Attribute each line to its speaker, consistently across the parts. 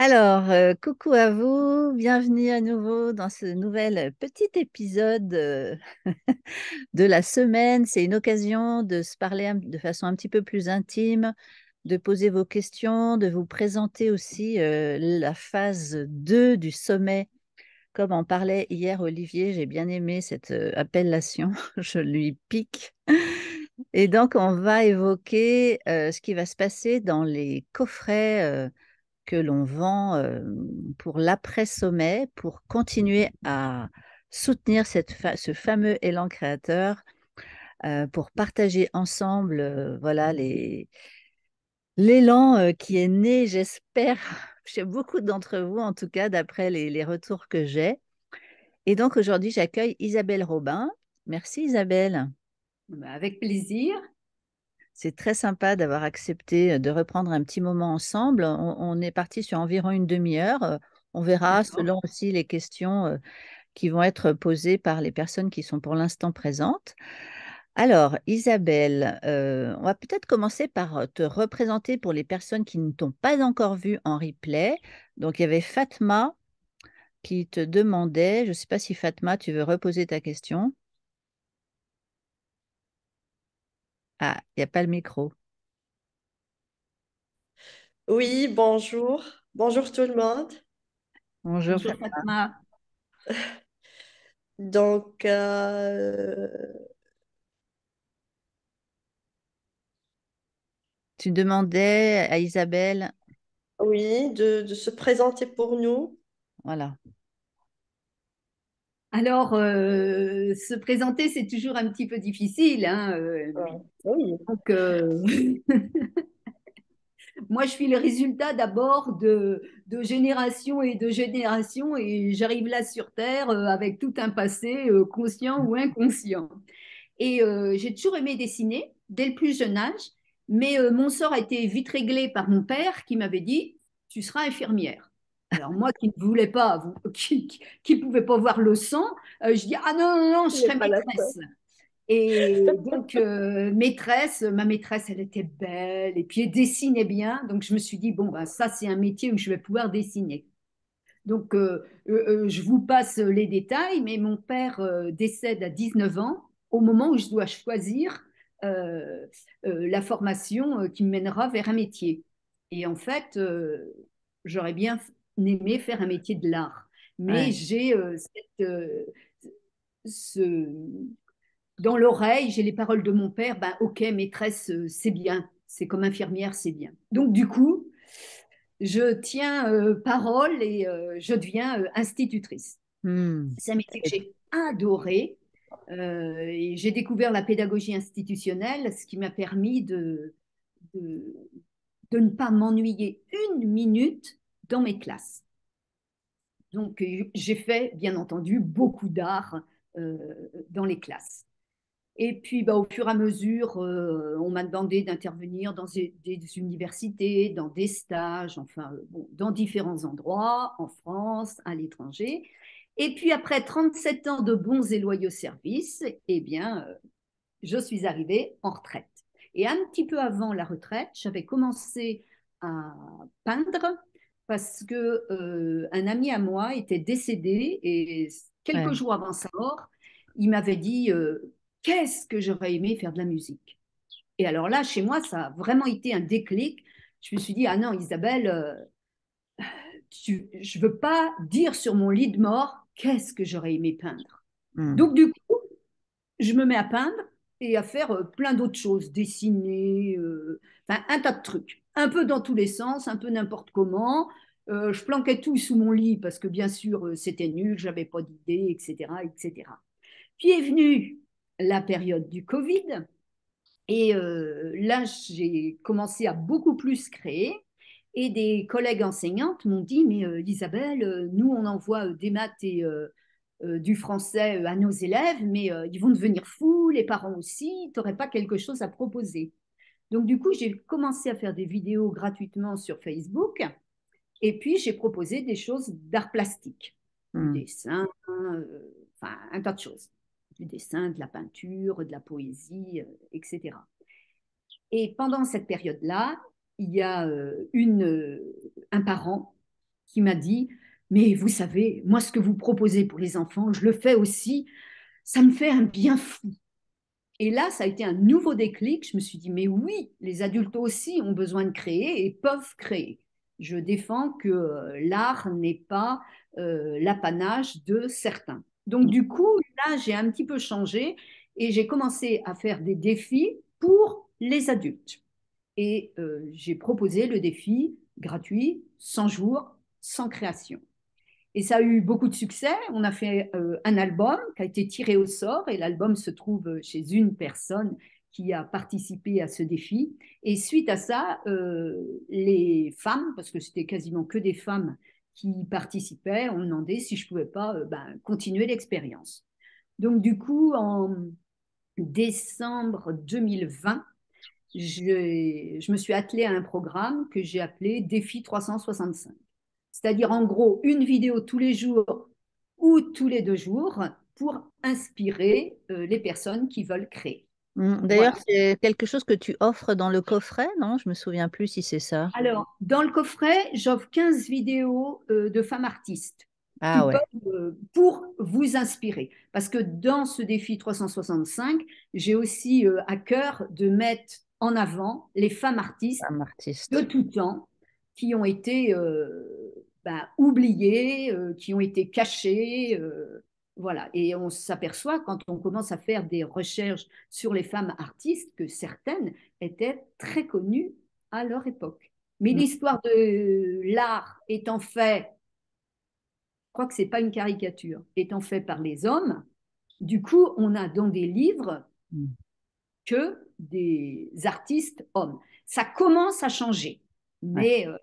Speaker 1: Alors, coucou à vous, bienvenue à nouveau dans ce nouvel petit épisode de la semaine. C'est une occasion de se parler de façon un petit peu plus intime, de poser vos questions, de vous présenter aussi la phase 2 du sommet. Comme en parlait hier Olivier, j'ai bien aimé cette appellation, je lui pique. Et donc, on va évoquer ce qui va se passer dans les coffrets que l'on vend pour l'après-sommet, pour continuer à soutenir ce fameux élan créateur, pour partager ensemble voilà, l'élan qui est né, j'espère, chez beaucoup d'entre vous, en tout cas, d'après les retours que j'ai. Et donc aujourd'hui, j'accueille Isabelle Robin. Merci Isabelle.
Speaker 2: Bah, avec plaisir.
Speaker 1: C'est très sympa d'avoir accepté de reprendre un petit moment ensemble. On est parti sur environ une demi-heure. On verra
Speaker 2: D'accord.
Speaker 1: selon aussi les questions qui vont être posées par les personnes qui sont pour l'instant présentes. Alors, Isabelle, on va peut-être commencer par te représenter pour les personnes qui ne t'ont pas encore vue en replay. Donc, il y avait Fatma qui te demandait, je ne sais pas si Fatma, tu veux reposer ta question. Ah, il n'y a pas le micro.
Speaker 3: Oui, bonjour. Bonjour tout le monde.
Speaker 1: Bonjour
Speaker 2: Bonjour
Speaker 1: Fatma.
Speaker 2: Fatma.
Speaker 3: Donc,
Speaker 1: Tu demandais à Isabelle,
Speaker 3: oui, de se présenter pour nous.
Speaker 1: voilà.
Speaker 2: Alors, se présenter, c'est toujours un petit peu difficile, hein,
Speaker 3: Oui,
Speaker 2: donc, moi, je suis le résultat d'abord de générations et de générations, et j'arrive là sur Terre avec tout un passé, conscient ou inconscient. Et j'ai toujours aimé dessiner dès le plus jeune âge, mais mon sort a été vite réglé par mon père qui m'avait dit, tu seras infirmière. Alors moi qui ne voulais pas, qui pouvait pas voir le sang, je dis, ah non, non, non, je
Speaker 3: ce n'est
Speaker 2: serai
Speaker 3: pas la peine.
Speaker 2: maîtresse. Et donc, maîtresse, ma maîtresse, elle était belle et puis elle dessinait bien. Donc, je me suis dit, bon, bah, ça, c'est un métier où je vais pouvoir dessiner. Donc, je vous passe les détails, mais mon père décède à 19 ans, au moment où je dois choisir la formation qui me mènera vers un métier. Et en fait, j'aurais bien aimé faire un métier de l'art. Mais
Speaker 1: Ouais,
Speaker 2: j'ai ce, dans l'oreille, j'ai les paroles de mon père, ben, ok, maîtresse, c'est bien, c'est comme infirmière, c'est bien. Donc, du coup, je tiens parole et je deviens institutrice.
Speaker 1: hmm.
Speaker 2: C'est un métier que j'ai adoré. Et j'ai découvert la pédagogie institutionnelle, ce qui m'a permis de, de ne pas m'ennuyer une minute dans mes classes. Donc, j'ai fait, bien entendu, beaucoup d'art euh, dans les classes. Et puis, bah, au fur et à mesure, on m'a demandé d'intervenir dans des universités, dans des stages, enfin, bon, dans différents endroits, en France, à l'étranger. Et puis, après 37 ans de bons et loyaux services, eh bien, je suis arrivée en retraite. Et un petit peu avant la retraite, j'avais commencé à peindre parce que un ami à moi était décédé et quelques
Speaker 1: Ouais.
Speaker 2: jours avant sa mort, il m'avait dit qu'est-ce que j'aurais aimé faire de la musique. Et alors là, chez moi, ça a vraiment été un déclic. Je me suis dit, ah non, Isabelle, je ne veux pas dire sur mon lit de mort qu'est-ce que j'aurais aimé peindre.
Speaker 1: Hmm.
Speaker 2: Donc, du coup, je me mets à peindre et à faire plein d'autres choses, dessiner, enfin, un tas de trucs, un peu dans tous les sens, un peu n'importe comment. Je planquais tout sous mon lit parce que bien sûr c'était nul, j'avais pas d'idée, etc., etc. Puis est venue la période du Covid et là j'ai commencé à beaucoup plus créer. Et des collègues enseignantes m'ont dit, mais Isabelle, nous on envoie des maths et du français à nos élèves, mais ils vont devenir fous, les parents aussi, tu n'aurais pas quelque chose à proposer. Donc du coup, j'ai commencé à faire des vidéos gratuitement sur Facebook, et puis j'ai proposé des choses d'art plastique, du
Speaker 1: Hmm.
Speaker 2: dessin, enfin un tas de choses, du dessin, de la peinture, de la poésie, etc. Et pendant cette période-là, il y a un parent qui m'a dit, mais vous savez, moi, ce que vous proposez pour les enfants, je le fais aussi, ça me fait un bien fou. Et là, ça a été un nouveau déclic. Je me suis dit, mais oui, les adultes aussi ont besoin de créer et peuvent créer. Je défends que l'art n'est pas l'apanage de certains. Donc, du coup, là, j'ai un petit peu changé et j'ai commencé à faire des défis pour les adultes. Et j'ai proposé le défi gratuit, 100 jours, sans création. Et ça a eu beaucoup de succès. On a fait un album qui a été tiré au sort et l'album se trouve chez une personne qui a participé à ce défi. Et suite à ça, les femmes, parce que c'était quasiment que des femmes qui participaient, ont demandé si je ne pouvais pas continuer l'expérience. Donc du coup, en décembre 2020, je me suis attelée à un programme que j'ai appelé Défi 365. C'est-à-dire en gros une vidéo tous les jours ou tous les 2 jours pour inspirer les personnes qui veulent créer.
Speaker 1: D'ailleurs,
Speaker 2: Voilà.
Speaker 1: c'est quelque chose que tu offres dans le coffret, non? Je me souviens plus si c'est ça.
Speaker 2: Alors, dans le coffret, j'offre 15 vidéos de femmes artistes
Speaker 1: Ah
Speaker 2: qui
Speaker 1: ouais,
Speaker 2: peuvent, pour vous inspirer. Parce que dans ce défi 365, j'ai aussi à cœur de mettre en avant les femmes artistes
Speaker 1: un
Speaker 2: de
Speaker 1: artiste.
Speaker 2: tout temps qui ont été oubliés, qui ont été cachés. Voilà. Et on s'aperçoit quand on commence à faire des recherches sur les femmes artistes que certaines étaient très connues à leur époque. Mais
Speaker 1: Mm,
Speaker 2: l'histoire de l'art étant fait, je crois que c'est pas une caricature, étant fait par les hommes, du coup, on a dans des livres
Speaker 1: mm.
Speaker 2: que des artistes hommes. Ça commence à changer,
Speaker 1: Ouais,
Speaker 2: mais
Speaker 1: c'est pas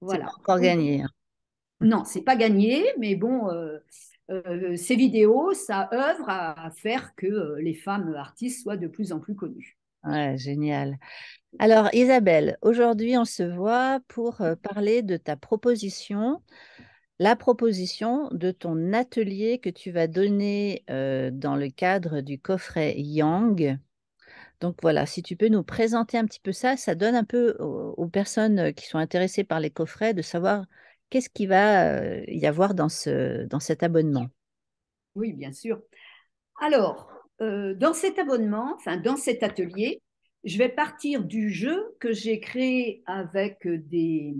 Speaker 2: voilà.
Speaker 1: encore
Speaker 2: Donc,
Speaker 1: gagné, hein.
Speaker 2: non, c'est pas gagné, mais bon, ces vidéos, ça œuvre à faire que les femmes artistes soient de plus en plus connues.
Speaker 1: Ouais, génial. Alors, Isabelle, aujourd'hui, on se voit pour parler de ta proposition, la proposition de ton atelier que tu vas donner dans le cadre du coffret Yang. Donc voilà, si tu peux nous présenter un petit peu ça, ça donne un peu aux personnes qui sont intéressées par les coffrets de savoir qu'est-ce qu'il va y avoir dans cet abonnement.
Speaker 2: Oui, bien sûr. Alors, dans cet abonnement, enfin dans cet atelier, je vais partir du jeu que j'ai créé avec des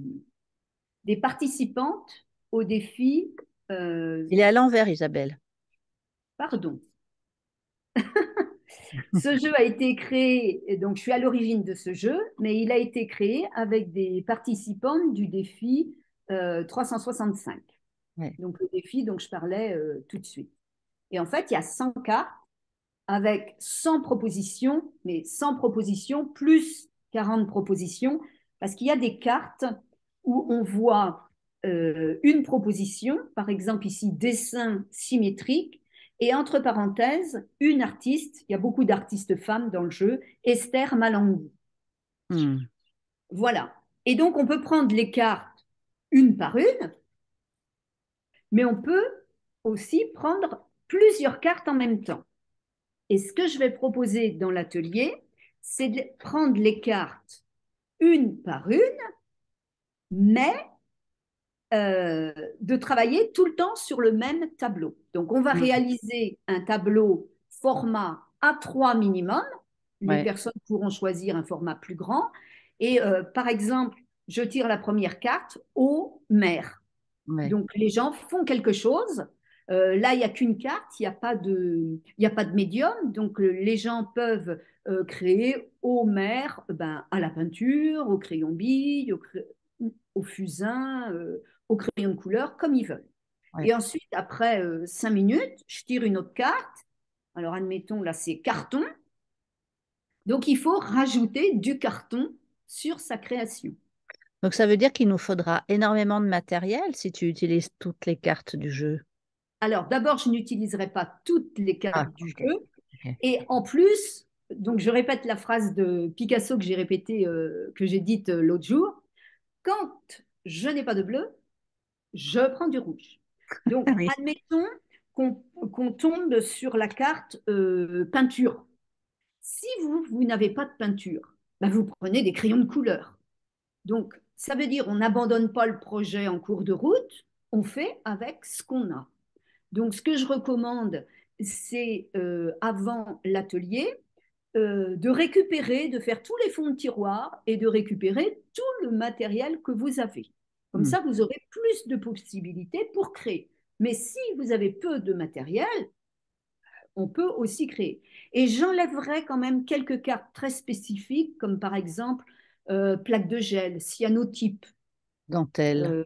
Speaker 2: participantes au défi.
Speaker 1: Il est à l'envers, Isabelle.
Speaker 2: Pardon. Ce jeu a été créé, et donc je suis à l'origine de ce jeu, mais il a été créé avec des participantes du défi 365.
Speaker 1: Ouais,
Speaker 2: Donc le défi dont je parlais tout de suite. Et en fait, il y a 100 cartes avec 100 propositions, mais 100 propositions plus 40 propositions, parce qu'il y a des cartes où on voit une proposition, par exemple ici, dessin symétrique, et entre parenthèses, une artiste, il y a beaucoup d'artistes femmes dans le jeu, Esther Malangou.
Speaker 1: hmm,
Speaker 2: Voilà. Et donc, on peut prendre les cartes une par une, mais on peut aussi prendre plusieurs cartes en même temps. Et ce que je vais proposer dans l'atelier, c'est de prendre les cartes une par une, mais de travailler tout le temps sur le même tableau. Donc, on va
Speaker 1: hmm,
Speaker 2: réaliser un tableau format A3 minimum. Les
Speaker 1: ouais,
Speaker 2: personnes pourront choisir un format plus grand. Et par exemple, je tire la première carte au maire.
Speaker 1: ouais,
Speaker 2: Donc, les gens font quelque chose. Là, il n'y a qu'une carte, il y a pas de médium. Donc, les gens peuvent créer au maire, à la peinture, au crayon bille, au fusain, au crayon de couleur, comme ils veulent.
Speaker 1: ouais.
Speaker 2: Et ensuite, après 5 minutes, je tire une autre carte. Alors, admettons, là, c'est carton. Donc, il faut rajouter du carton sur sa création.
Speaker 1: Donc ça veut dire qu'il nous faudra énormément de matériel si tu utilises toutes les cartes du jeu.
Speaker 2: Alors, d'abord, je n'utiliserai pas toutes les
Speaker 1: Ah,
Speaker 2: cartes du
Speaker 1: ok.
Speaker 2: jeu.
Speaker 1: Ok.
Speaker 2: Et en plus, donc je répète la phrase de Picasso que j'ai répétée, que j'ai dite l'autre jour. Quand je n'ai pas de bleu, je prends du rouge. Donc,
Speaker 1: Oui.
Speaker 2: admettons qu'on tombe sur la carte peinture. Si vous n'avez pas de peinture, vous prenez des crayons de couleur. Donc, Ça veut dire on n'abandonne pas le projet en cours de route, on fait avec ce qu'on a. Donc, ce que je recommande, c'est avant l'atelier, de récupérer, de faire tous les fonds de tiroir et de récupérer tout le matériel que vous avez. Comme
Speaker 1: Hmm.
Speaker 2: ça, vous aurez plus de possibilités pour créer. Mais si vous avez peu de matériel, on peut aussi créer. Et j'enlèverai quand même quelques cartes très spécifiques, comme par exemple plaque de gel, cyanotype,
Speaker 1: Dentelle.
Speaker 2: euh,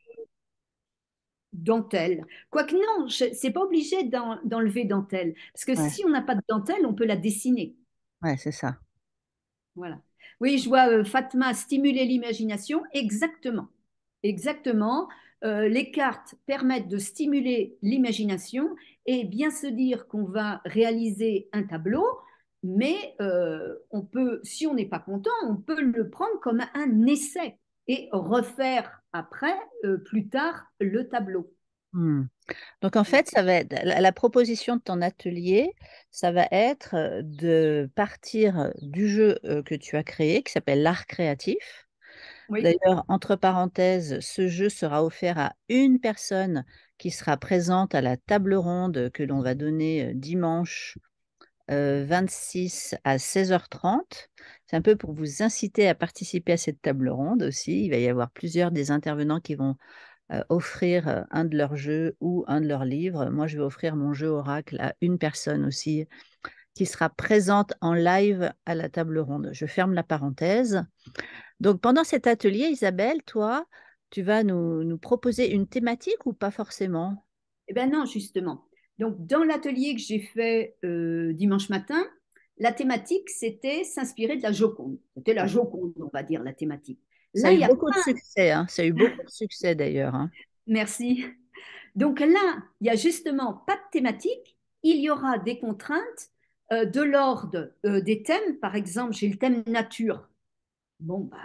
Speaker 2: dentelle. Quoique non, c'est pas obligé d'enlever dentelle, parce que
Speaker 1: Ouais,
Speaker 2: si on n'a pas de dentelle, on peut la dessiner.
Speaker 1: ouais, c'est ça.
Speaker 2: Voilà. Oui, je vois Fatma stimuler l'imagination. Exactement. Exactement. Les cartes permettent de stimuler l'imagination et bien se dire qu'on va réaliser un tableau, mais on peut, si on n'est pas content, on peut le prendre comme un essai et refaire après, plus tard, le tableau.
Speaker 1: Hmm. Donc en fait, ça va être la proposition de ton atelier, ça va être de partir du jeu que tu as créé, qui s'appelle l'art créatif.
Speaker 2: Oui,
Speaker 1: D'ailleurs, entre parenthèses, ce jeu sera offert à une personne qui sera présente à la table ronde que l'on va donner dimanche 26 à 16h30. C'est un peu pour vous inciter à participer à cette table ronde aussi. Il va y avoir plusieurs des intervenants qui vont offrir un de leurs jeux ou un de leurs livres. Moi, je vais offrir mon jeu Oracle à une personne aussi qui sera présente en live à la table ronde. Je ferme la parenthèse. Donc, pendant cet atelier, Isabelle, toi, tu vas nous proposer une thématique ou pas forcément?
Speaker 2: eh bien non, justement. Donc, dans l'atelier que j'ai fait dimanche matin, la thématique, c'était s'inspirer de la Joconde. C'était la
Speaker 1: Ouais.
Speaker 2: Joconde, on va dire, la thématique.
Speaker 1: Ça a
Speaker 2: Là,
Speaker 1: eu
Speaker 2: il y a
Speaker 1: beaucoup de succès, hein. Ça a eu beaucoup de succès d'ailleurs, hein.
Speaker 2: Merci. Donc là, il y a justement pas de thématique. Il y aura des contraintes de l'ordre des thèmes. Par exemple, j'ai le thème nature. Bon, bah,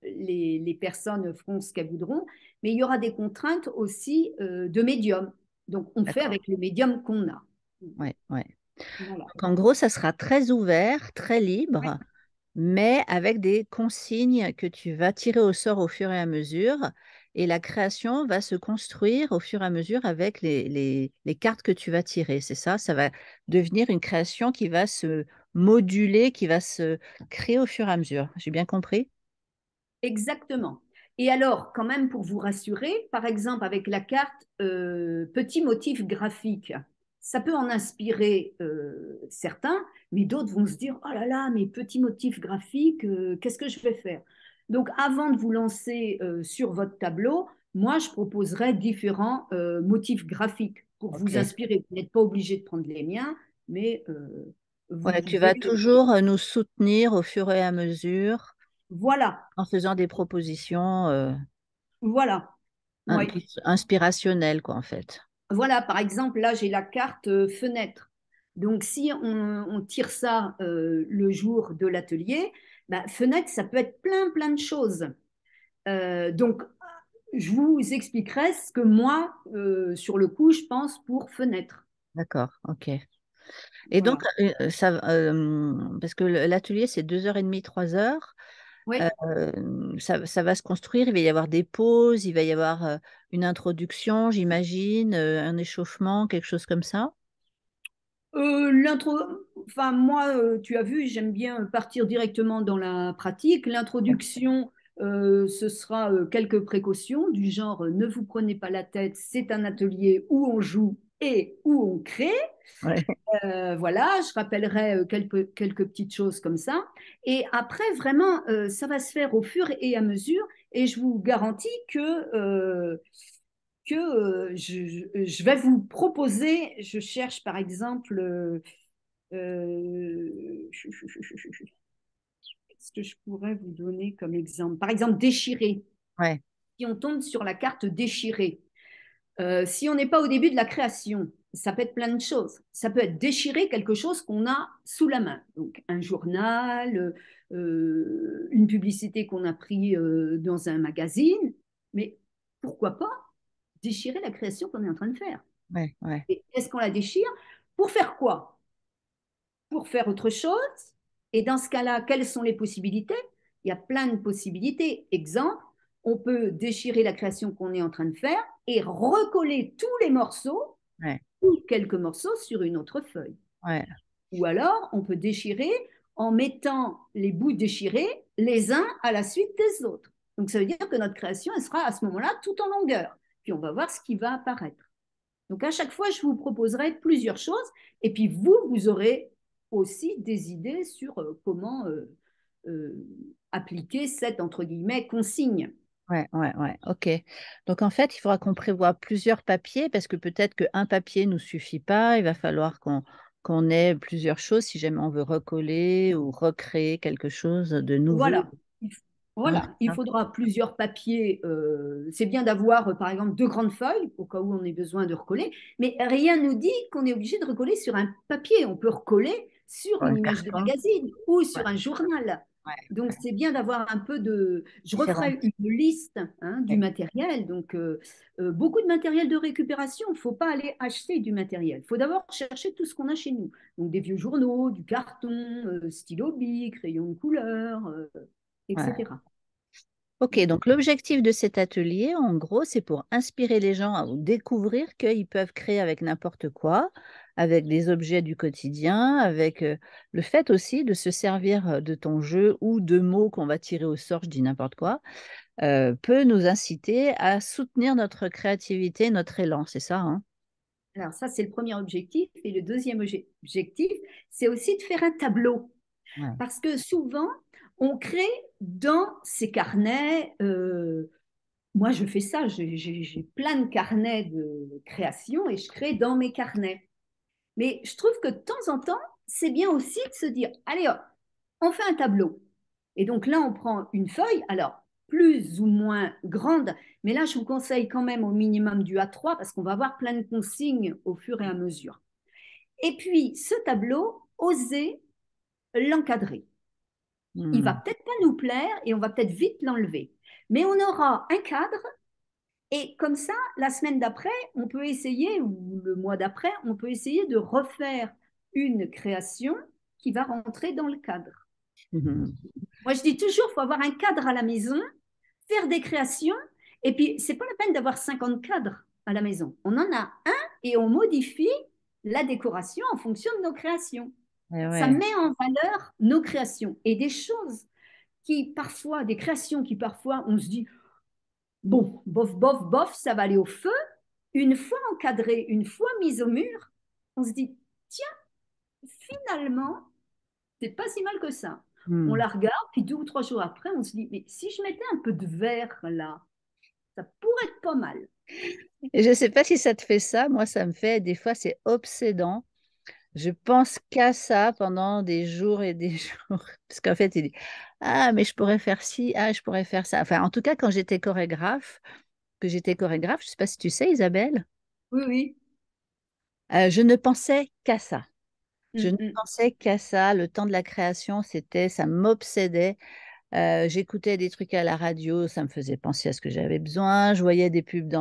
Speaker 2: les personnes feront ce qu'elles voudront, mais il y aura des contraintes aussi de médium. Donc, on fait
Speaker 1: D'accord.
Speaker 2: avec le médium qu'on a.
Speaker 1: Ouais, ouais.
Speaker 2: Voilà.
Speaker 1: Donc, en gros, ça sera très ouvert, très libre, mais avec des consignes que tu vas tirer au sort au fur et à mesure. Et la création va se construire au fur et à mesure avec les cartes que tu vas tirer. C'est ça, ça va devenir une création qui va se moduler, qui va se créer au fur et à mesure. J'ai bien compris?
Speaker 2: Exactement. Et alors, quand même, pour vous rassurer, par exemple, avec la carte petit motif graphique, ça peut en inspirer certains, mais d'autres vont se dire, oh là là, mes petits motifs graphiques, qu'est-ce que je vais faire? Donc, avant de vous lancer sur votre tableau, moi, je proposerais différents motifs graphiques pour vous
Speaker 1: Ok.
Speaker 2: inspirer. Vous n'êtes pas obligé de prendre les miens, mais vous
Speaker 1: Ouais, tu
Speaker 2: pouvez...
Speaker 1: vas toujours nous soutenir au fur et à mesure
Speaker 2: Voilà,
Speaker 1: en faisant des propositions
Speaker 2: voilà. Oui.
Speaker 1: inspirationnelles, quoi, en fait.
Speaker 2: Voilà, par exemple, là, j'ai la carte fenêtre. Donc, si on tire ça le jour de l'atelier, bah, fenêtre, ça peut être plein, plein de choses. Donc, je vous expliquerai ce que moi, sur le coup, je pense pour fenêtre.
Speaker 1: D'accord, ok. Et donc,
Speaker 2: Voilà.
Speaker 1: parce que l'atelier, c'est 2h30, 3 heures,
Speaker 2: Oui.
Speaker 1: ça va se construire, il va y avoir des pauses, il va y avoir une introduction, j'imagine, un échauffement, quelque chose comme ça.
Speaker 2: L'intro, enfin moi, tu as vu, j'aime bien partir directement dans la pratique. L'introduction, ce sera quelques précautions du genre ne vous prenez pas la tête, c'est un atelier où on joue et où on crée.
Speaker 1: Ouais.
Speaker 2: Voilà, je rappellerai quelques petites choses comme ça. Et après, vraiment, ça va se faire au fur et à mesure. Et je vous garantis que je vais vous proposer, je cherche par exemple, qu'est-ce que je pourrais vous donner comme exemple? Par exemple, déchirer.
Speaker 1: Ouais,
Speaker 2: Si on tombe sur la carte déchirer, si on n'est pas au début de la création, ça peut être plein de choses. Ça peut être déchirer quelque chose qu'on a sous la main. Donc un journal, une publicité qu'on a pris dans un magazine. Mais pourquoi pas déchirer la création qu'on est en train de faire?
Speaker 1: ouais, ouais.
Speaker 2: Et est-ce qu'on la déchire? Pour faire quoi? Pour faire autre chose? Et dans ce cas-là, quelles sont les possibilités? Il y a plein de possibilités. Exemple, on peut déchirer la création qu'on est en train de faire et recoller tous les morceaux,
Speaker 1: Ouais,
Speaker 2: ou quelques morceaux, sur une autre feuille.
Speaker 1: ouais,
Speaker 2: Ou alors, on peut déchirer en mettant les bouts déchirés les uns à la suite des autres. Donc, ça veut dire que notre création, elle sera à ce moment-là tout en longueur. Puis, on va voir ce qui va apparaître. Donc, à chaque fois, je vous proposerai plusieurs choses. Et puis, vous aurez aussi des idées sur comment appliquer cette, entre guillemets, consigne.
Speaker 1: ouais, ouais, ouais, ok. Donc en fait, il faudra qu'on prévoie plusieurs papiers parce que peut-être qu'un papier ne nous suffit pas. Il va falloir qu'on ait plusieurs choses si jamais on veut recoller ou recréer quelque chose de nouveau.
Speaker 2: Voilà.
Speaker 1: Hein,
Speaker 2: Voilà,
Speaker 1: c'est
Speaker 2: il
Speaker 1: ça.
Speaker 2: faudra plusieurs papiers. C'est bien d'avoir, par exemple, 2 grandes feuilles au cas où on ait besoin de recoller, mais rien ne nous dit qu'on est obligé de recoller sur un papier. On peut recoller sur
Speaker 1: Pour
Speaker 2: une
Speaker 1: un
Speaker 2: image de
Speaker 1: carton.
Speaker 2: magazine ou
Speaker 1: Ouais,
Speaker 2: sur un journal.
Speaker 1: ouais,
Speaker 2: Donc, c'est bien d'avoir un peu de... Je
Speaker 1: différent.
Speaker 2: referai une liste, hein, du
Speaker 1: Ouais,
Speaker 2: matériel. Donc, beaucoup de matériel de récupération. Il ne faut pas aller acheter du matériel. Il faut d'abord chercher tout ce qu'on a chez nous. Donc, des vieux journaux, du carton, stylo bic, crayon de couleur,
Speaker 1: ouais.
Speaker 2: etc.
Speaker 1: Ok, donc l'objectif de cet atelier, en gros, c'est pour inspirer les gens à découvrir qu'ils peuvent créer avec n'importe quoi, avec des objets du quotidien, avec le fait aussi de se servir de ton jeu ou de mots qu'on va tirer au sort, je dis n'importe quoi, peut nous inciter à soutenir notre créativité, notre élan, c'est ça, hein?
Speaker 2: Alors ça, c'est le premier objectif. Et le deuxième objectif, c'est aussi de faire un tableau.
Speaker 1: Ouais.
Speaker 2: Parce que souvent, on crée dans ces carnets. Moi, je fais ça. J'ai plein de carnets de création et je crée dans mes carnets. Mais je trouve que de temps en temps, c'est bien aussi de se dire, allez hop, on fait un tableau. Et donc là, on prend une feuille, alors plus ou moins grande, mais là, je vous conseille quand même au minimum du A3 parce qu'on va avoir plein de consignes au fur et à mesure. Et puis, ce tableau, osez l'encadrer. Il va
Speaker 1: Hmm.
Speaker 2: peut-être pas nous plaire et on va peut-être vite l'enlever. Mais on aura un cadre et comme ça, la semaine d'après, on peut essayer, ou le mois d'après, on peut essayer de refaire une création qui va rentrer dans le cadre.
Speaker 1: Mhm.
Speaker 2: Moi, je dis toujours, il faut avoir un cadre à la maison, faire des créations, et puis, c'est pas la peine d'avoir 50 cadres à la maison. On en a un et on modifie la décoration en fonction de nos créations.
Speaker 1: Eh
Speaker 2: Ça
Speaker 1: ouais.
Speaker 2: met en valeur nos créations et des choses qui parfois, des créations qui parfois, on se dit, bon, bof, bof, bof, ça va aller au feu. Une fois encadrée, une fois mise au mur, on se dit, tiens, finalement, c'est pas si mal que ça. On
Speaker 1: Hmm.
Speaker 2: la regarde, puis 2 ou 3 jours après, on se dit, mais si je mettais un peu de verre là, ça pourrait être pas mal.
Speaker 1: Et je ne sais pas si ça te fait ça, moi ça me fait, des fois c'est obsédant. Je pense qu'à ça pendant des jours et des jours. Parce qu'en fait, il dit, ah, mais je pourrais faire ci, ah, je pourrais faire ça. Enfin, en tout cas, quand j'étais chorégraphe, je ne sais pas si tu sais, Isabelle,
Speaker 2: Oui, oui.
Speaker 1: je ne pensais qu'à ça. Je
Speaker 2: Mm,
Speaker 1: ne
Speaker 2: mm,
Speaker 1: pensais qu'à ça. Le temps de la création, ça m'obsédait. J'écoutais des trucs à la radio, ça me faisait penser à ce que j'avais besoin. Je voyais des pubs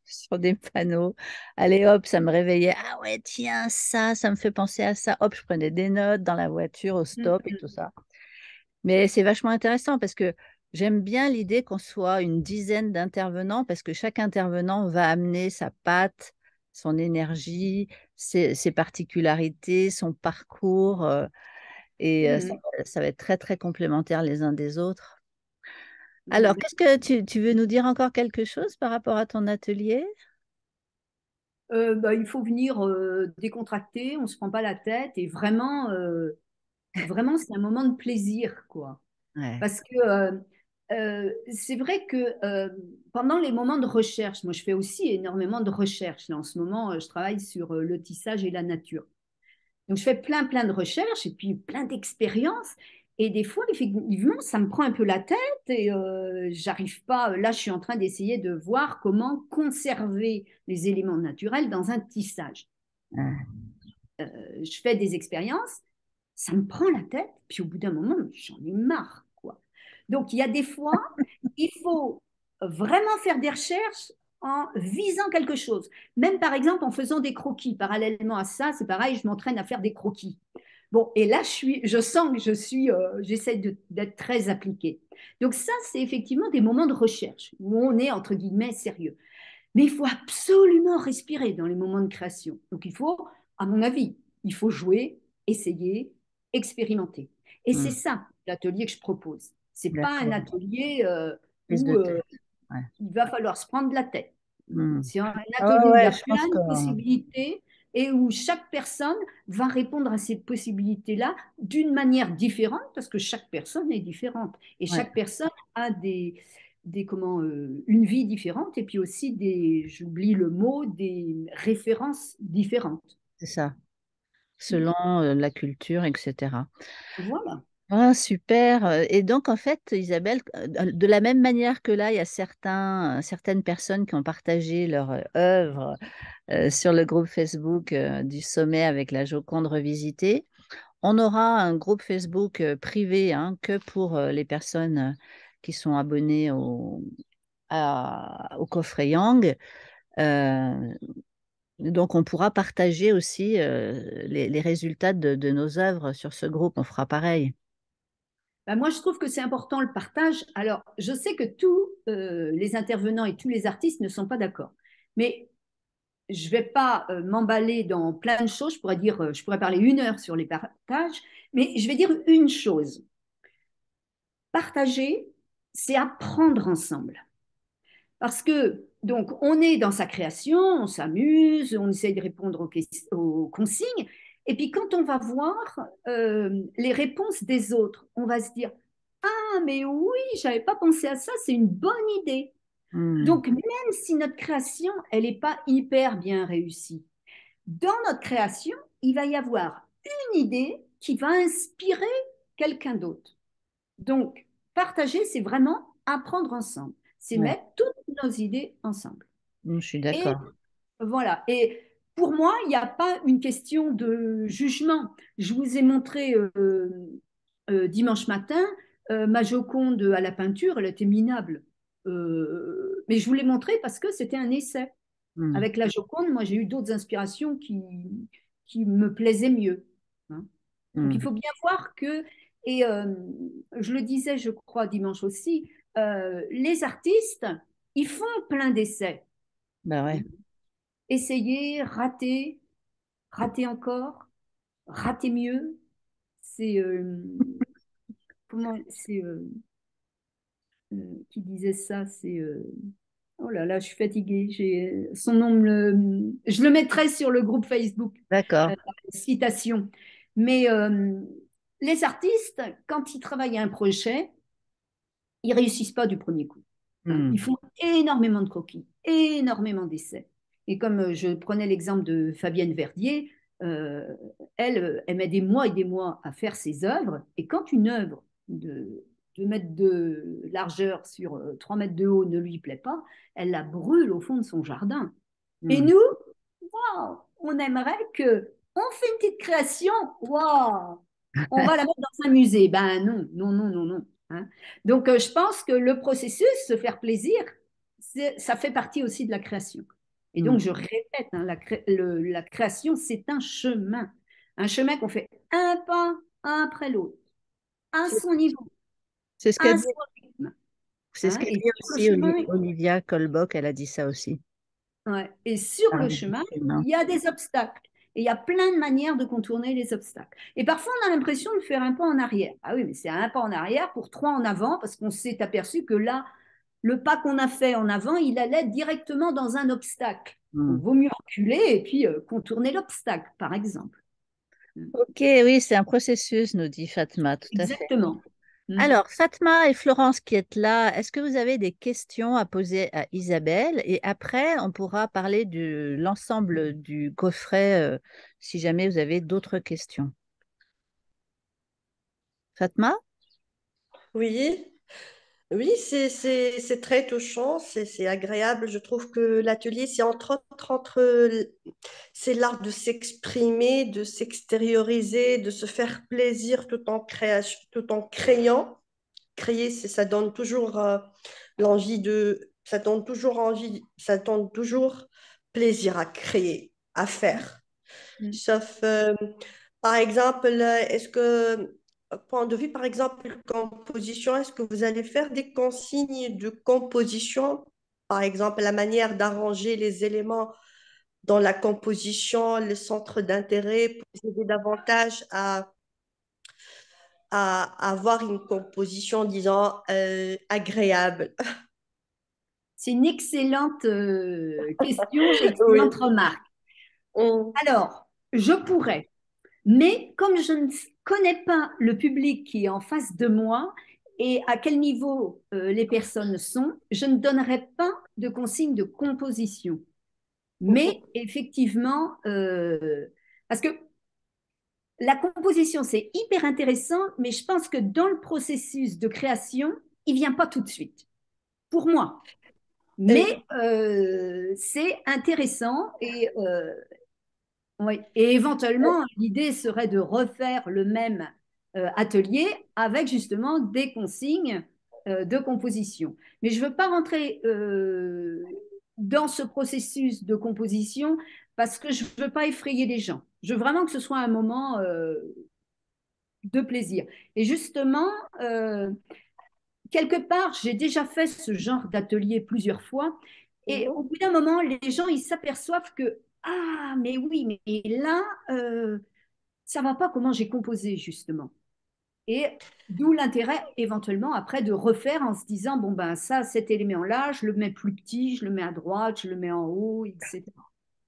Speaker 1: sur des panneaux. Allez hop, ça me réveillait. Ah ouais, tiens, ça me fait penser à ça. Hop, je prenais des notes dans la voiture, au
Speaker 2: mm,
Speaker 1: stop et tout
Speaker 2: mm.
Speaker 1: ça. Mais c'est vachement intéressant parce que j'aime bien l'idée qu'on soit une dizaine d'intervenants parce que chaque intervenant va amener sa patte, son énergie, ses particularités, son parcours. Et
Speaker 2: Mhm.
Speaker 1: ça va être très, très complémentaires les uns des autres. Alors,
Speaker 2: Mhm.
Speaker 1: qu'est-ce que tu veux nous dire encore quelque chose par rapport à ton atelier?
Speaker 2: Bah, il faut venir décontracter, on ne se prend pas la tête et vraiment, vraiment c'est un moment de plaisir, quoi.
Speaker 1: Ouais.
Speaker 2: Parce que c'est vrai que pendant les moments de recherche, moi je fais aussi énormément de recherche. Là, en ce moment, je travaille sur le tissage et la nature. Donc je fais plein de recherches et puis plein d'expériences. Et des fois, effectivement, ça me prend un peu la tête et j'arrive pas. Là, je suis en train d'essayer de voir comment conserver les éléments naturels dans un tissage.
Speaker 1: Ouais.
Speaker 2: Je fais des expériences, ça me prend la tête, puis au bout d'un moment, j'en ai marre, quoi. Donc, il y a des fois, il faut vraiment faire des recherches en visant quelque chose. Même par exemple en faisant des croquis. Parallèlement à ça, c'est pareil, je m'entraîne à faire des croquis. Bon, et là, je sens que j'essaie d'être très appliquée. Donc ça, c'est effectivement des moments de recherche où on est, entre guillemets, sérieux. Mais il faut absolument respirer dans les moments de création. Donc il faut, à mon avis, il faut jouer, essayer, expérimenter. Et c'est
Speaker 1: Hmm.
Speaker 2: ça l'atelier que je propose. C'est pas un
Speaker 1: D'accord.
Speaker 2: atelier
Speaker 1: Prise
Speaker 2: où
Speaker 1: de tête. Ouais.
Speaker 2: il va falloir se prendre la tête.
Speaker 1: Hmm.
Speaker 2: C'est un
Speaker 1: Ah
Speaker 2: atelier où il y
Speaker 1: ouais,
Speaker 2: a
Speaker 1: je pense
Speaker 2: plein
Speaker 1: que
Speaker 2: de possibilités et où chaque personne va répondre à ces possibilités-là d'une manière différente parce que chaque personne est différente et
Speaker 1: ouais,
Speaker 2: chaque personne a une vie différente et puis aussi j'oublie le mot, des références différentes.
Speaker 1: c'est ça. Selon la culture, etc.
Speaker 2: Voilà.
Speaker 1: Ah, super. Et donc, en fait, Isabelle, de la même manière que là, il y a certaines personnes qui ont partagé leur œuvre sur le groupe Facebook du sommet avec la Joconde revisitée, on aura un groupe Facebook privé hein, que pour les personnes qui sont abonnées au coffret Yang. Euh, donc, on pourra partager aussi les résultats de nos œuvres sur ce groupe. On fera pareil.
Speaker 2: Ben, moi, je trouve que c'est important le partage. Alors, je sais que tous les intervenants et tous les artistes ne sont pas d'accord. Mais je ne vais pas m'emballer dans plein de choses. Je pourrais parler 1 heure sur les partages, mais je vais dire une chose. Partager, c'est apprendre ensemble. Parce que, donc, on est dans sa création, on s'amuse, on essaye de répondre aux consignes. Et puis, quand on va voir les réponses des autres, on va se dire, ah, mais oui, je n'avais pas pensé à ça, c'est une bonne idée.
Speaker 1: Hmm.
Speaker 2: Donc, même si notre création, elle n'est pas hyper bien réussie, dans notre création, il va y avoir une idée qui va inspirer quelqu'un d'autre. Donc, partager, c'est vraiment apprendre ensemble. C'est
Speaker 1: Ouais.
Speaker 2: mettre toutes nos idées ensemble.
Speaker 1: Je suis
Speaker 2: Et
Speaker 1: d'accord.
Speaker 2: voilà. Et pour moi, il n'y a pas une question de jugement. Je vous ai montré dimanche matin ma Joconde à la peinture, elle était minable. Mais je vous l'ai montré parce que c'était un essai.
Speaker 1: Hmm.
Speaker 2: Avec la Joconde, moi, j'ai eu d'autres inspirations qui me plaisaient mieux. Hein. Donc, il
Speaker 1: Hmm.
Speaker 2: faut bien voir que, et je le disais, je crois, dimanche aussi, les artistes, ils font plein d'essais.
Speaker 1: Bah
Speaker 2: Hein.
Speaker 1: ouais.
Speaker 2: Essayer, rater, rater encore, rater mieux. C'est comment c'est qui disait ça? C'est oh là là, je suis fatiguée. Son nom je le mettrai sur le groupe Facebook.
Speaker 1: D'accord.
Speaker 2: Citation. Mais les artistes, quand ils travaillent à un projet, ils réussissent pas du premier coup. Hein.
Speaker 1: Hmm.
Speaker 2: Ils font énormément de croquis, énormément d'essais. Et comme je prenais l'exemple de Fabienne Verdier, euh, elle met des mois et des mois à faire ses œuvres. Et quand une œuvre de 2 mètres de largeur sur 3 mètres de haut ne lui plaît pas, elle la brûle au fond de son jardin. Et
Speaker 1: Hmm.
Speaker 2: nous, waouh, on aimerait que on fait une petite création, waouh, on va la mettre dans un musée. Ben non, non, non, non, non. Hein. Donc, je pense que le processus, se faire plaisir, ça fait partie aussi de la création. Et
Speaker 1: Hmm.
Speaker 2: donc, je répète, hein, la création, c'est un chemin qu'on fait un pas un après l'autre, à
Speaker 1: C'est
Speaker 2: son niveau,
Speaker 1: c'est ce qu'a
Speaker 2: à
Speaker 1: dit,
Speaker 2: son rythme.
Speaker 1: c'est ce
Speaker 2: Hein.
Speaker 1: qu'a
Speaker 2: Et
Speaker 1: dit
Speaker 2: sur le
Speaker 1: aussi
Speaker 2: chemin,
Speaker 1: Olivia Colbock, elle a dit ça aussi.
Speaker 2: ouais. Et sur le
Speaker 1: Parler du
Speaker 2: chemin,
Speaker 1: chemin.
Speaker 2: il y a des obstacles. Et il y a plein de manières de contourner les obstacles. Et parfois, on a l'impression de faire un pas en arrière. Ah oui, mais c'est un pas en arrière pour 3 en avant, parce qu'on s'est aperçu que là, le pas qu'on a fait en avant, il allait directement dans un obstacle.
Speaker 1: Hmm.
Speaker 2: Donc, vaut mieux reculer et puis contourner l'obstacle, par exemple.
Speaker 1: Ok, oui, c'est un processus, nous dit Fatma, tout à fait.
Speaker 2: Exactement. Mm.
Speaker 1: Alors, Fatma et Florence qui êtes là, est-ce que vous avez des questions à poser à Isabelle? Et après, on pourra parler de l'ensemble du coffret si jamais vous avez d'autres questions. Fatma?
Speaker 3: Oui, oui, c'est très touchant, c'est agréable. Je trouve que l'atelier, c'est c'est l'art de s'exprimer, de s'extérioriser, de se faire plaisir tout en créant. Créer, ça donne toujours ça donne toujours envie, ça donne toujours plaisir à créer, à faire.
Speaker 2: Mm.
Speaker 3: Sauf, par exemple, est-ce que point de vue, par exemple, composition, est-ce que vous allez faire des consignes de composition, par exemple, la manière d'arranger les éléments dans la composition, les centres d'intérêt, pour vous aider davantage à avoir une composition, disons, agréable?
Speaker 2: C'est une excellente question, excellente
Speaker 3: Oui.
Speaker 2: remarque.
Speaker 3: Mm.
Speaker 2: Alors, je pourrais, mais comme je ne connais pas le public qui est en face de moi et à quel niveau les personnes sont, je ne donnerai pas de consigne de composition. Mais effectivement, parce que la composition, c'est hyper intéressant, mais je pense que dans le processus de création, il vient pas tout de suite, pour moi. Mais
Speaker 3: Oui.
Speaker 2: c'est intéressant oui. Et éventuellement, l'idée serait de refaire le même atelier avec justement des consignes de composition. Mais je ne veux pas rentrer dans ce processus de composition parce que je ne veux pas effrayer les gens. Je veux vraiment que ce soit un moment de plaisir. Et justement, quelque part, j'ai déjà fait ce genre d'atelier plusieurs fois. Et
Speaker 3: Mhm.
Speaker 2: au bout d'un moment, les gens, ils s'aperçoivent que, ah, mais oui, mais là, ça va pas comment j'ai composé, justement. Et d'où l'intérêt, éventuellement, après, de refaire en se disant, bon, ben, ça, cet élément-là, je le mets plus petit, je le mets à droite, je le mets en haut, etc.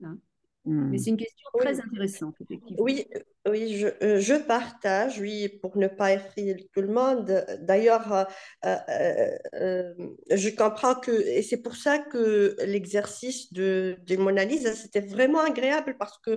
Speaker 2: Hein. Mais
Speaker 1: Hmm.
Speaker 2: c'est une question très
Speaker 3: Oui.
Speaker 2: intéressante, effectivement.
Speaker 3: Oui, oui, je partage, oui, pour ne pas effrayer tout le monde. D'ailleurs, je comprends que, et c'est pour ça que l'exercice de Mona Lisa, c'était vraiment agréable parce que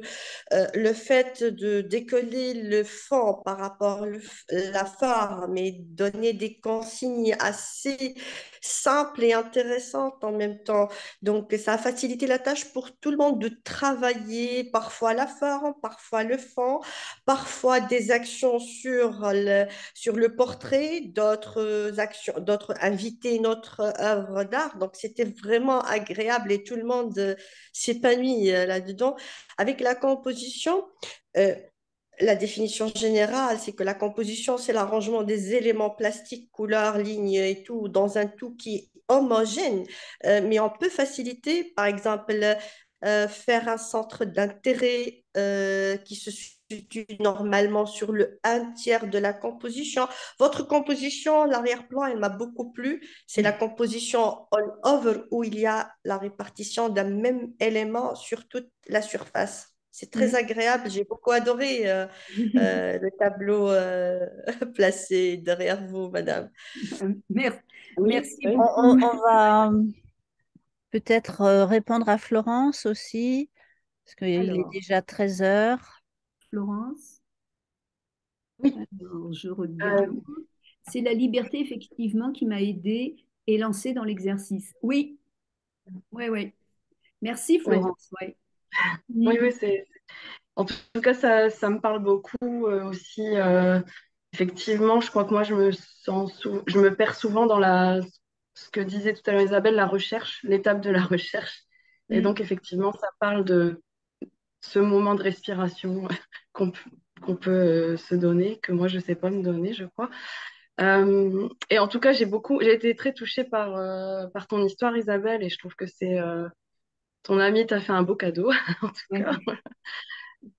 Speaker 3: le fait de décoller le fond par rapport la forme et donner des consignes assez simples et intéressantes en même temps. Donc, ça a facilité la tâche pour tout le monde de travailler parfois la forme, parfois le fond, parfois des actions sur le portrait, d'autres actions, d'autres inviter notre œuvre d'art. Donc, c'était vraiment agréable et tout le monde s'épanouit là-dedans. Avec la composition, euh, la définition générale, c'est que la composition, c'est l'arrangement des éléments plastiques, couleurs, lignes et tout dans un tout qui est homogène. Mais on peut faciliter, par exemple, faire un centre d'intérêt qui se situe normalement sur le un tiers de la composition. Votre composition, l'arrière-plan, elle m'a beaucoup plu. C'est la composition all-over où il y a la répartition d'un même élément sur toute la surface. C'est très agréable. J'ai beaucoup adoré le tableau placé derrière vous, madame.
Speaker 2: Merci,
Speaker 3: Oui,
Speaker 2: merci
Speaker 3: oui.
Speaker 2: beaucoup,
Speaker 1: On va peut-être répondre à Florence aussi, parce qu'il est
Speaker 2: alors,
Speaker 1: déjà 13 heures.
Speaker 2: Florence.
Speaker 4: Oui,
Speaker 2: Alors, je regarde.
Speaker 4: euh,
Speaker 2: C'est la liberté, effectivement, qui m'a aidée et lancée dans l'exercice. Oui, oui, oui. Merci,
Speaker 4: oui,
Speaker 2: Florence. Ouais.
Speaker 4: oui,
Speaker 2: Mm.
Speaker 4: oui, en tout cas, ça me parle beaucoup aussi. Effectivement, je crois que moi, je me perds souvent dans ce que disait tout à l'heure Isabelle, la recherche, l'étape de la recherche. Et
Speaker 2: Mm.
Speaker 4: donc, effectivement, ça parle de ce moment de respiration qu'on, p- qu'on peut se donner, que moi, je ne sais pas me donner, je crois. Et en tout cas, j'ai été très touchée par ton histoire, Isabelle, et je trouve que ton ami t'a fait un beau cadeau, en tout cas.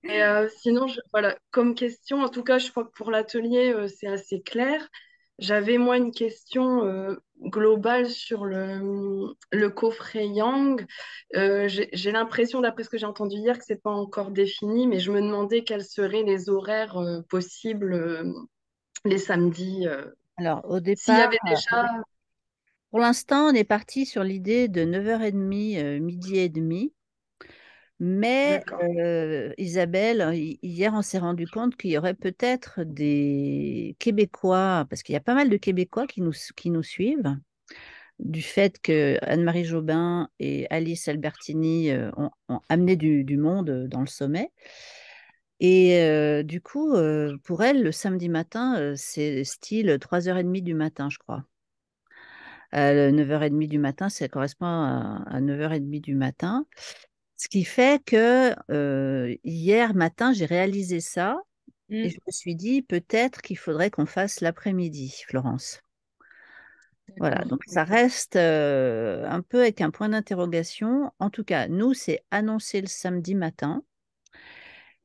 Speaker 2: Ouais.
Speaker 4: Et sinon, voilà, comme question, en tout cas, je crois que pour l'atelier, c'est assez clair. J'avais, moi, une question globale sur le coffret Yang. J'ai l'impression, d'après ce que j'ai entendu hier, que c'est pas encore défini, mais je me demandais quels seraient les horaires possibles les samedis.
Speaker 1: Alors, au
Speaker 4: S'il y
Speaker 1: départ,
Speaker 4: avait déjà...
Speaker 1: pour l'instant, on est parti sur l'idée de 9h30, midi et demi. Mais
Speaker 4: D'accord.
Speaker 1: Isabelle, hier, on s'est rendu compte qu'il y aurait peut-être des Québécois, parce qu'il y a pas mal de Québécois qui nous suivent, du fait que Anne-Marie Jobin et Alice Albertini ont amené du monde dans le sommet. Et du coup, pour elle, le samedi matin, c'est style 3h30 du matin, je crois. 9h30 du matin, ça correspond à 9h30 du matin. Ce qui fait que hier matin, j'ai réalisé ça Et je me suis dit, peut-être qu'il faudrait qu'on fasse l'après-midi, Florence. Voilà,
Speaker 4: D'accord.
Speaker 1: donc ça reste un peu avec un point d'interrogation. En tout cas, nous, c'est annoncé le samedi matin.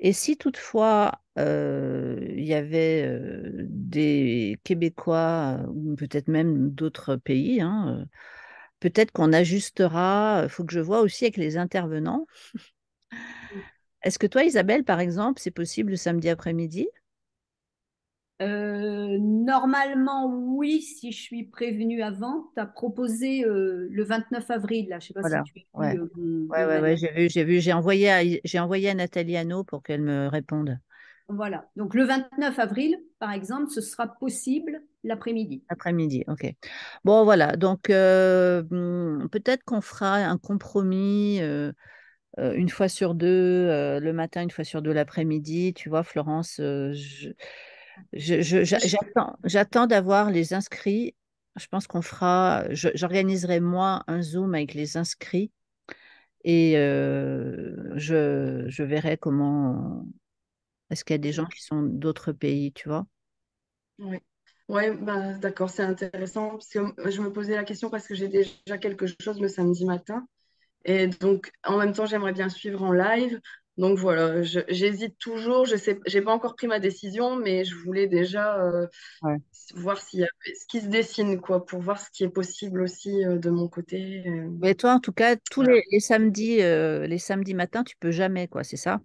Speaker 1: Et si toutefois il y avait des Québécois ou peut-être même d'autres pays, hein, peut-être qu'on ajustera. Il faut que je vois aussi avec les intervenants. Est-ce que toi, Isabelle, par exemple, c'est possible le samedi après-midi?
Speaker 2: Normalement, oui, si je suis prévenue avant. Tu as proposé le 29 avril, là. Je ne sais pas si
Speaker 1: Voilà,
Speaker 2: tu as
Speaker 1: ouais.
Speaker 2: vu
Speaker 1: Ouais, ouais, ouais,
Speaker 2: l'événement.
Speaker 1: j'ai vu, j'ai envoyé à Nathalie Anneau pour qu'elle me réponde
Speaker 2: Voilà. Donc, le 29 avril, par exemple, ce sera possible l'après-midi.
Speaker 1: après-midi. Ok. Bon, voilà. Donc, peut-être qu'on fera un compromis une fois sur deux le matin, une fois sur deux l'après-midi. Tu vois, Florence, j'attends d'avoir les inscrits. Je pense qu'on fera, j'organiserai moi un Zoom avec les inscrits et je verrai comment. Est-ce qu'il y a des gens qui sont d'autres pays, tu vois?
Speaker 4: Oui. Ouais, bah, d'accord, c'est intéressant parce que je me posais la question parce que j'ai déjà quelque chose le samedi matin. Et donc, en même temps, j'aimerais bien suivre en live. Donc voilà, j'hésite toujours. Je sais, j'ai pas encore pris ma décision, mais je voulais déjà
Speaker 1: Ouais.
Speaker 4: voir s'il y a ce qui se dessine, quoi, pour voir ce qui est possible aussi de mon côté.
Speaker 1: Mais toi, en tout cas, tous
Speaker 4: Voilà.
Speaker 1: les samedis matins, tu peux jamais, quoi, c'est ça?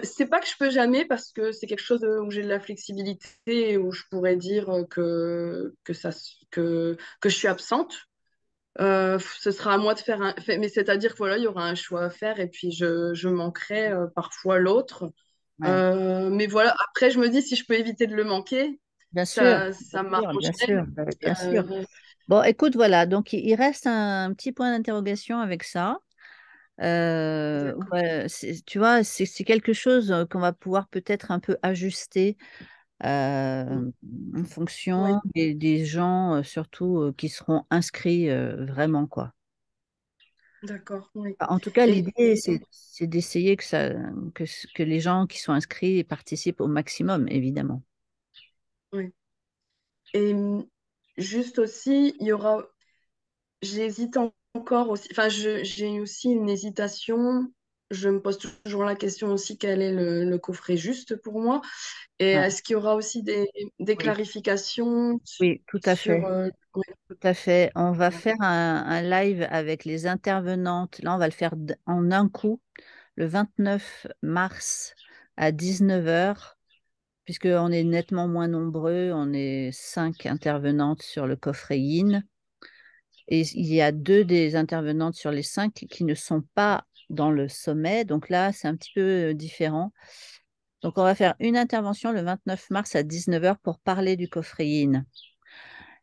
Speaker 4: C'est pas que je peux jamais parce que c'est quelque chose où j'ai de la flexibilité, où je pourrais dire que je suis absente. Ce sera à moi de faire mais c'est-à-dire que voilà, il y aura un choix à faire et puis je manquerai parfois l'autre.
Speaker 1: Ouais.
Speaker 4: Mais voilà, après, je me dis si je peux éviter de le manquer,
Speaker 1: Bien sûr,
Speaker 4: ça
Speaker 1: bien
Speaker 4: m'arrangerait.
Speaker 1: sûr, bien sûr.
Speaker 4: Euh,
Speaker 1: Bon, écoute, voilà, donc il reste un petit point d'interrogation avec ça.
Speaker 4: d'accord.
Speaker 1: Ouais, tu vois, c'est quelque chose qu'on va pouvoir peut-être un peu ajuster en
Speaker 4: Oui,
Speaker 1: fonction des gens, surtout qui seront inscrits vraiment, quoi.
Speaker 4: d'accord. Oui.
Speaker 1: En tout cas,
Speaker 4: Et,
Speaker 1: l'idée, c'est d'essayer que les gens qui sont inscrits participent au maximum, évidemment.
Speaker 4: oui. Et juste aussi, il y aura. J'hésite encore aussi. Enfin, j'ai aussi une hésitation. Je me pose toujours la question aussi quel est le coffret juste pour moi. Et
Speaker 1: Ouais.
Speaker 4: est-ce qu'il y aura aussi des
Speaker 1: Oui,
Speaker 4: clarifications
Speaker 1: oui, tout à
Speaker 4: sur.
Speaker 1: fait. Tout à fait. On va faire un live avec les intervenantes. Là, on va le faire en un coup, le 29 mars à 19h, puisqu'on est nettement moins nombreux. On est 5 intervenantes sur le coffret Yin. Et il y a 2 des intervenantes sur les 5 qui ne sont pas dans le sommet. Donc là, c'est un petit peu différent. Donc, on va faire une intervention le 29 mars à 19h pour parler du coffret Yin.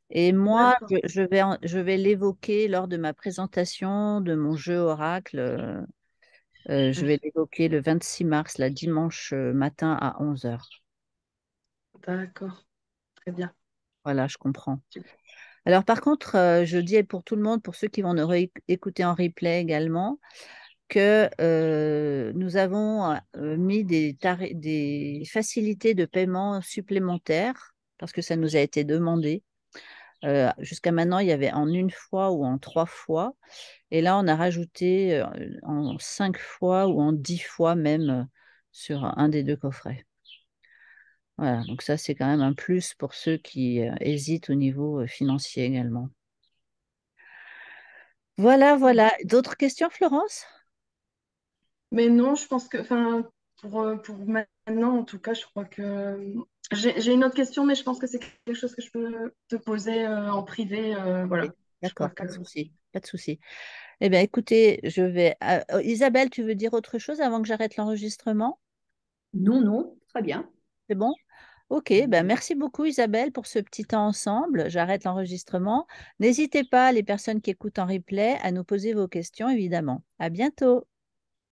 Speaker 1: Et moi,
Speaker 4: D'accord.
Speaker 1: je vais l'évoquer lors de ma présentation de mon jeu Oracle. Je vais l'évoquer le 26 mars, la dimanche matin à 11h.
Speaker 4: D'accord. Très bien.
Speaker 1: Voilà, je comprends. Alors, par contre, je dis pour tout le monde, pour ceux qui vont nous écouter en replay également, que nous avons mis des facilités de paiement supplémentaires parce que ça nous a été demandé. Jusqu'à maintenant, il y avait en une fois ou en 3 fois. Et là, on a rajouté en 5 fois ou en 10 fois même sur un des 2 coffrets. Voilà, donc ça, c'est quand même un plus pour ceux qui hésitent au niveau financier également. Voilà, voilà. D'autres questions, Florence?
Speaker 4: Mais non, je pense que, enfin, pour maintenant, en tout cas, je crois que j'ai une autre question, mais je pense que c'est quelque chose que je peux te poser en privé.
Speaker 1: Oui,
Speaker 4: Voilà. Je crois
Speaker 1: d'accord,
Speaker 4: que
Speaker 1: pas de souci, pas de souci. Eh bien, écoutez, je vais. Isabelle, tu veux dire autre chose avant que j'arrête l'enregistrement?
Speaker 2: Non, non, très bien.
Speaker 1: C'est bon? Ok, ben merci beaucoup Isabelle pour ce petit temps ensemble. J'arrête l'enregistrement. N'hésitez pas, les personnes qui écoutent en replay, à nous poser vos questions, évidemment. À bientôt.